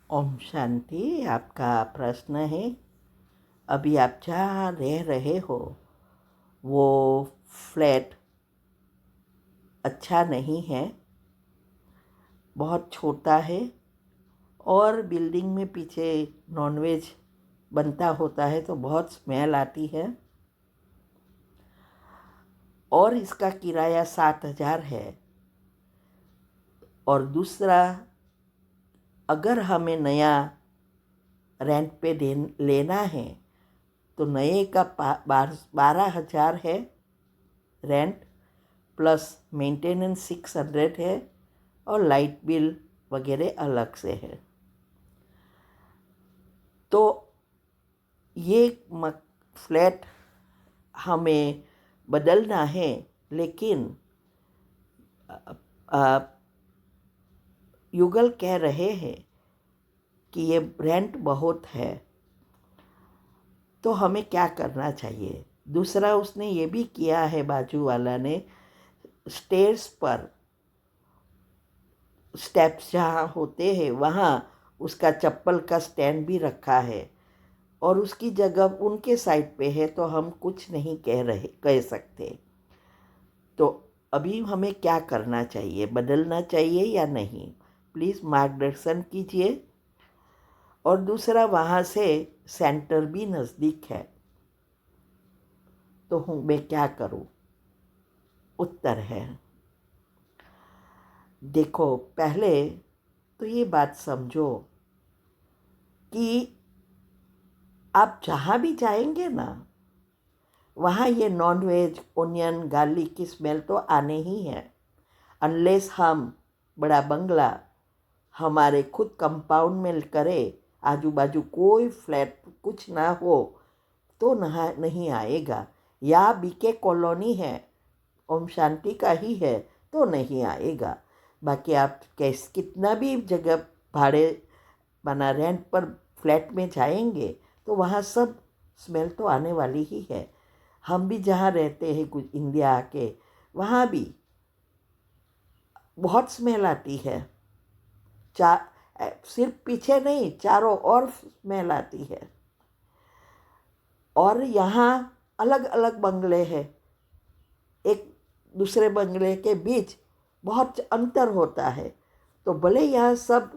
ओम शांति। आपका प्रश्न है, अभी आप जहाँ रह रहे हो वो फ्लैट अच्छा नहीं है, बहुत छोटा है और बिल्डिंग में पीछे नॉनवेज बनता होता है तो बहुत स्मेल आती है और इसका किराया 7,000 है। और दूसरा, अगर हमें नया रेंट पे लेना है तो नए का 12,000 है रेंट, प्लस मेंटेनेंस 600 है और लाइट बिल वगैरह अलग से है। तो ये फ्लैट हमें बदलना है, लेकिन युगल कह रहे हैं कि ये रेंट बहुत है, तो हमें क्या करना चाहिए। दूसरा, उसने ये भी किया है, बाजू वाला ने स्टेयर्स पर, स्टेप्स जहाँ होते हैं वहाँ उसका चप्पल का स्टैंड भी रखा है और उसकी जगह उनके साइड पे है, तो हम कुछ नहीं कह सकते। तो अभी हमें क्या करना चाहिए, बदलना चाहिए या नहीं, प्लीज़ मार्गदर्शन कीजिए। और दूसरा, वहाँ से सेंटर भी नज़दीक है, तो मैं क्या करूँ। उत्तर है, देखो, पहले तो ये बात समझो कि आप जहाँ भी जाएंगे ना, वहाँ ये नॉन वेज, ओनियन, गार्लिक की स्मेल तो आने ही है। अनलेस हम बड़ा बंगला हमारे खुद कंपाउंड में करे, आजू बाजू कोई फ्लैट कुछ ना हो, तो नहीं आएगा। या बीके कॉलोनी है, ओम शांति का ही है, तो नहीं आएगा। बाकी आप कितना भी जगह भाड़े बना रेंट पर फ्लैट में जाएंगे तो वहाँ सब स्मेल तो आने वाली ही है। हम भी जहाँ रहते हैं कुछ इंडिया आके, वहाँ भी बहुत स्मेल आती है। सिर्फ पीछे नहीं, चारों ओर स्मेल आती है। और यहाँ अलग अलग बंगले हैं, एक दूसरे बंगले के बीच बहुत अंतर होता है। तो भले यहाँ सब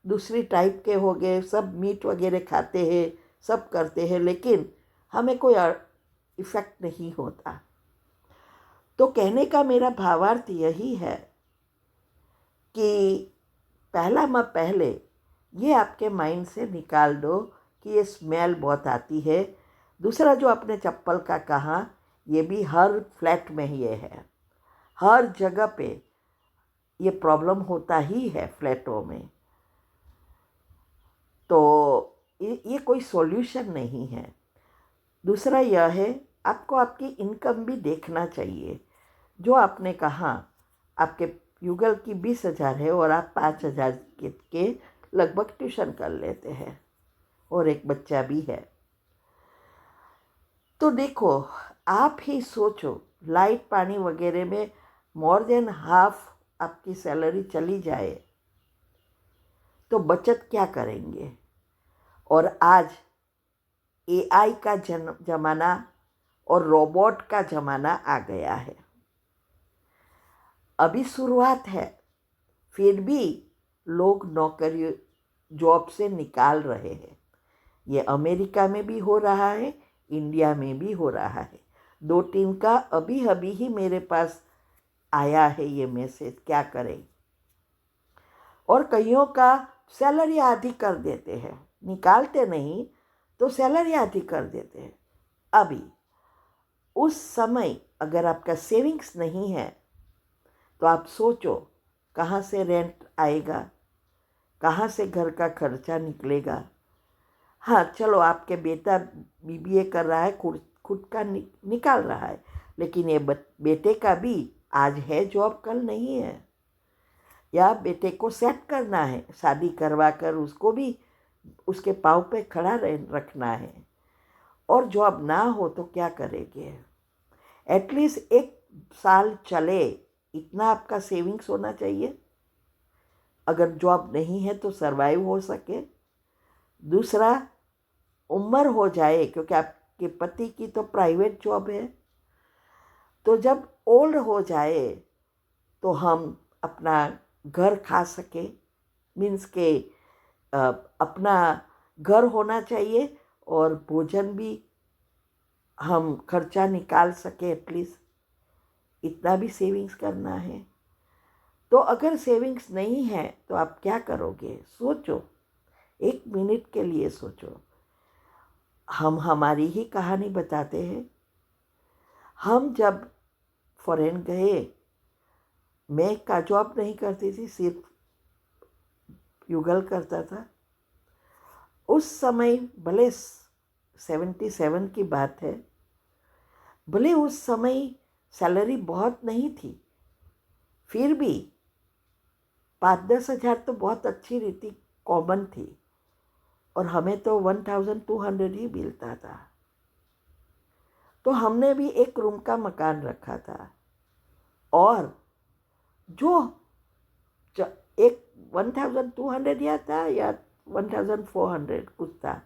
दूसरी टाइप के हो गए, सब मीट वगैरह खाते हैं, सब करते हैं, लेकिन हमें कोई इफेक्ट नहीं होता। तो कहने का मेरा भावार्थ यही है कि पहले ये आपके माइंड से निकाल दो कि ये स्मेल बहुत आती है। दूसरा, जो आपने चप्पल का कहा, ये भी हर फ्लैट में ये है, हर जगह पे ये प्रॉब्लम होता ही है फ्लैटों में। तो ये कोई सॉल्यूशन नहीं है। दूसरा यह है, आपको आपकी इनकम भी देखना चाहिए। जो आपने कहा, आपके युगल की 20,000 है और आप 5,000 के लगभग ट्यूशन कर लेते हैं और एक बच्चा भी है। तो देखो, आप ही सोचो, लाइट पानी वगैरह में मोर देन हाफ आपकी सैलरी चली जाए तो बचत क्या करेंगे। और आज एआई का जमाना और रोबोट का ज़माना आ गया है। अभी शुरुआत है, फिर भी लोग नौकरी जॉब से निकाल रहे हैं। ये अमेरिका में भी हो रहा है, इंडिया में भी हो रहा है। 2-3 का अभी अभी ही मेरे पास आया है ये मैसेज, क्या करें। और कईयों का सैलरी आधी कर देते हैं, निकालते नहीं तो सैलरी आधी कर देते हैं। अभी उस समय अगर आपका सेविंग्स नहीं है तो आप सोचो कहाँ से रेंट आएगा, कहाँ से घर का खर्चा निकलेगा। हाँ चलो, आपके बेटा बीबीए कर रहा है, खुद का निकाल रहा है, लेकिन ये बेटे का भी आज है जॉब, कल नहीं है। या बेटे को सेट करना है, शादी करवा कर उसको भी उसके पाँव पे खड़ा रखना है। और जॉब ना हो तो क्या करेंगे। एटलीस्ट 1 साल चले, इतना आपका सेविंग्स होना चाहिए। अगर जॉब नहीं है तो सरवाइव हो सके। दूसरा, उम्र हो जाए, क्योंकि आपके पति की तो प्राइवेट जॉब है, तो जब ओल्ड हो जाए तो हम अपना घर खा सके, मीन्स के अपना घर होना चाहिए और भोजन भी हम खर्चा निकाल सके, एटलीस्ट इतना भी सेविंग्स करना है। तो अगर सेविंग्स नहीं है तो आप क्या करोगे? सोचो, 1 मिनट के लिए सोचो। हम हमारी ही कहानी बताते हैं। हम जब फॉरेन गए, मैं का जॉब नहीं करती थी, सिर्फ युगल करता था। उस समय भले 77 की बात है, भले उस समय सैलरी बहुत नहीं थी, फिर भी 5-10 हज़ार तो बहुत अच्छी रीति कॉमन थी, और हमें तो 1200 ही मिलता था। तो हमने भी एक रूम का मकान रखा था, और जो एक 1200 या था या 1400 कुछ था,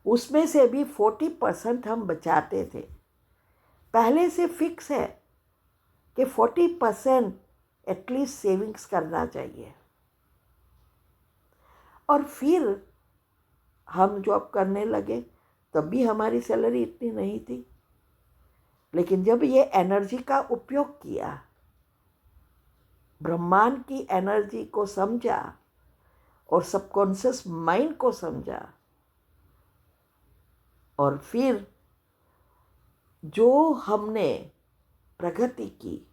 उसमें से भी 40% हम बचाते थे। पहले से फिक्स है कि 40% एटलीस्ट सेविंग्स करना चाहिए। और फिर हम जॉब करने लगे, तब भी हमारी सैलरी इतनी नहीं थी, लेकिन जब ये एनर्जी का उपयोग किया, ब्रह्मांड की एनर्जी को समझा और सबकॉन्शियस माइंड को समझा, और फिर जो हमने प्रगति की,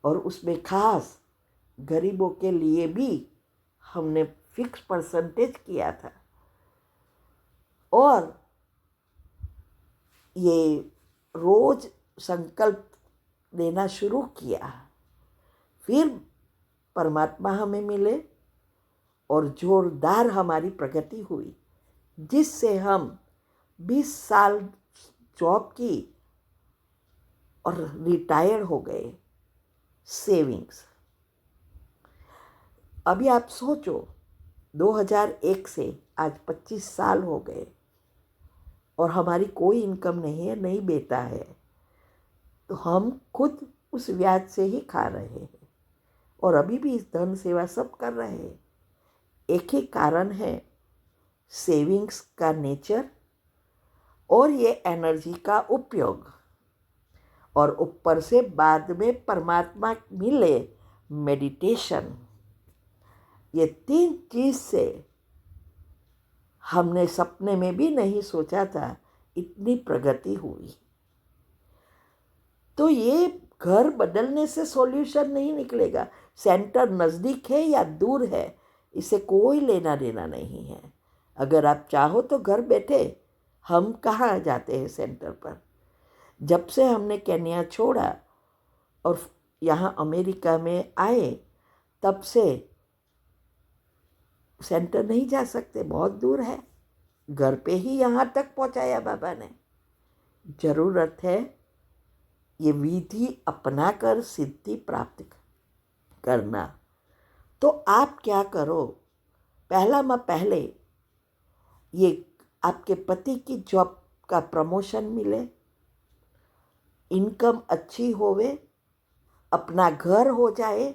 और उसमें खास गरीबों के लिए भी हमने फिक्स परसेंटेज किया था, और ये रोज संकल्प देना शुरू किया, फिर परमात्मा हमें मिले और जोरदार हमारी प्रगति हुई, जिससे हम 20 साल जॉब की और रिटायर हो गए। सेविंग्स, अभी आप सोचो, 2001 से आज 25 साल हो गए और हमारी कोई इनकम नहीं है, नहीं बेटा है, तो हम खुद उस ब्याज से ही खा रहे हैं, और अभी भी इस धन सेवा सब कर रहे हैं। एक ही कारण है, सेविंग्स का नेचर और ये एनर्जी का उपयोग, और ऊपर से बाद में परमात्मा मिले, मेडिटेशन। ये 3 चीज से हमने सपने में भी नहीं सोचा था इतनी प्रगति हुई। तो ये घर बदलने से सॉल्यूशन नहीं निकलेगा। सेंटर नज़दीक है या दूर है, इसे कोई लेना देना नहीं है। अगर आप चाहो तो घर बैठे, हम कहाँ जाते हैं सेंटर पर। जब से हमने केन्या छोड़ा और यहाँ अमेरिका में आए, तब से सेंटर नहीं जा सकते, बहुत दूर है। घर पे ही यहाँ तक पहुँचाया बाबा ने। जरूरत है ये विधि अपनाकर सिद्धि प्राप्त करना। तो आप क्या करो, पहले ये आपके पति की जॉब का प्रमोशन मिले, इनकम अच्छी होवे, अपना घर हो जाए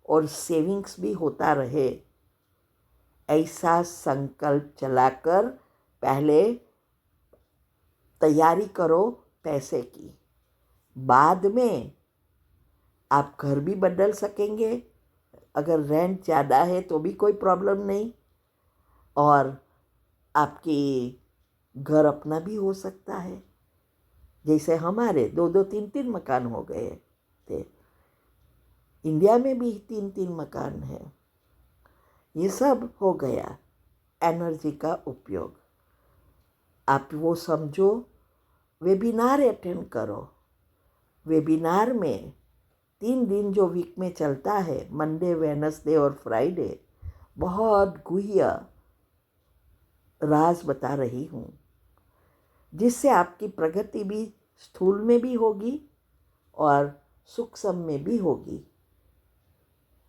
और सेविंग्स भी होता रहे। ऐसा संकल्प चलाकर पहले तैयारी करो पैसे की, बाद में आप घर भी बदल सकेंगे। अगर रेंट ज़्यादा है तो भी कोई प्रॉब्लम नहीं, और आपकी घर अपना भी हो सकता है। जैसे हमारे 2-2, 3-3 मकान हो गए थे, इंडिया में भी 3-3 मकान है। ये सब हो गया एनर्जी का उपयोग। आप वो समझो, वेबिनार अटेंड करो। वेबिनार में 3 दिन जो वीक में चलता है, मंडे, वेडनेसडे और फ्राइडे, बहुत गुह्य राज बता रही हूँ, जिससे आपकी प्रगति भी स्थूल में भी होगी और सूक्ष्म में भी होगी।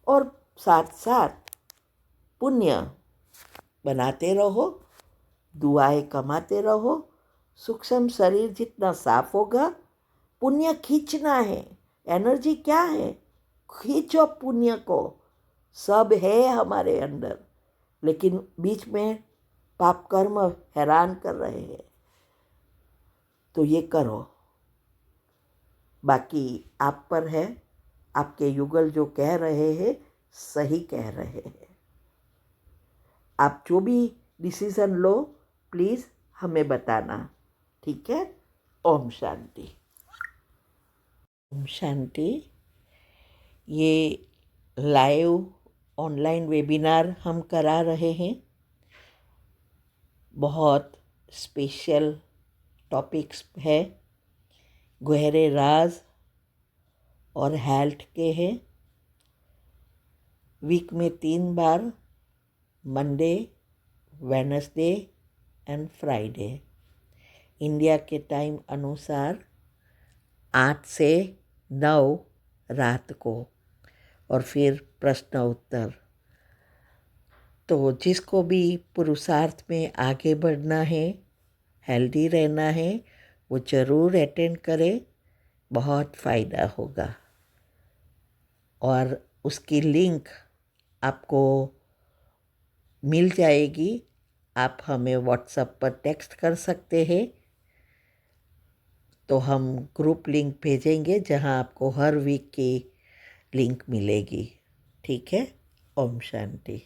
और साथ साथ पुण्य बनाते रहो, दुआएं कमाते रहो। सूक्ष्म शरीर जितना साफ होगा, पुण्य खींचना है। एनर्जी क्या है? खींचो पुण्य को। सब है हमारे अंदर, लेकिन बीच में पाप कर्म हैरान कर रहे हैं। तो ये करो, बाकी आप पर है। आपके युगल जो कह रहे हैं सही कह रहे हैं। आप जो भी डिसीज़न लो प्लीज़ हमें बताना, ठीक है? ओम शांति। ओम शांति। ये लाइव ऑनलाइन वेबिनार हम करा रहे हैं। बहुत स्पेशल टॉपिक्स है, गहरे राज और हेल्थ के हैं। वीक में 3 बार, Monday, Wednesday and Friday, India के टाइम अनुसार 8 से 9 रात को, और फिर प्रश्न उत्तर। तो जिसको भी पुरुषार्थ में आगे बढ़ना है, हेल्दी रहना है, वो ज़रूर अटेंड करे, बहुत फ़ायदा होगा। और उसकी लिंक आपको मिल जाएगी। आप हमें व्हाट्सएप पर टेक्स्ट कर सकते हैं, तो हम ग्रुप लिंक भेजेंगे जहां आपको हर वीक की लिंक मिलेगी, ठीक है? ओम शांति।